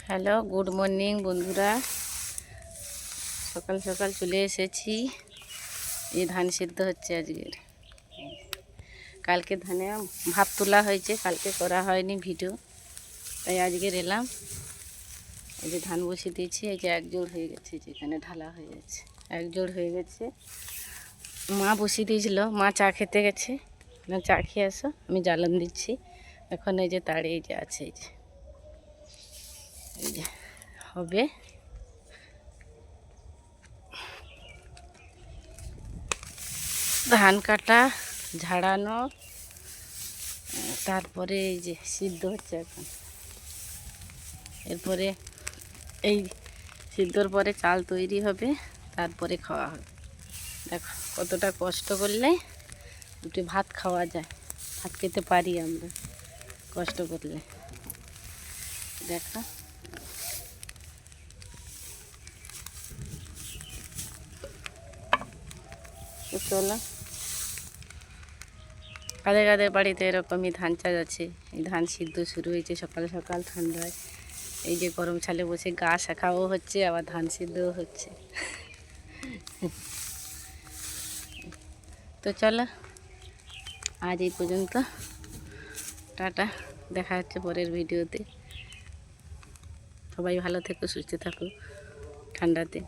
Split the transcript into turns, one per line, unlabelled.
Hello, good morning বন্ধুরা। সকাল সকাল চলে এসেছি। এই ধান সিদ্ধ হচ্ছে আজকের। কালকে ধানে ভাত তোলা হয়েছে, কালকে করা হয়নি ভিডিও, তাই আজকের এলাম। এই যে ধান বসিয়ে দিয়েছি, এই যে এক জোড় হয়ে গেছে, যেখানে ঢালা হয়ে গেছে এক জোড় হয়ে গেছে। মা বসিয়ে দিয়েছিল, মা চা খেতে গেছে, চা খেয়ে আসো, আমি জ্বালান দিচ্ছি। এখন এই যে তাড়ে এই যে আছে, এই যে হবে। ধান কাটা, ঝাড়ানো, তারপরে এই যে সিদ্ধ হচ্ছে এখন। এরপরে এই সিদ্ধর পরে চাল তৈরি হবে, তারপরে খাওয়া হবে। দেখো কতটা কষ্ট করলে একটু ভাত খাওয়া যায়, ভাত খেতে পারি আমরা কষ্ট করলে। দেখো চলো, কাদের কাদের বাড়িতে এরকমই ধান চাষ আছে। এই ধান সিদ্ধ শুরু হয়েছে সকাল সকাল ঠান্ডায়। এই যে গরম ছালে বসে গা শাখাও হচ্ছে, আবার ধান সিদ্ধও হচ্ছে। তো চলো, আজ এই পর্যন্ত, টাটা, দেখা হচ্ছে পরের ভিডিওতে। সবাই ভালো থেকো, সুস্থ থাকো ঠান্ডাতে।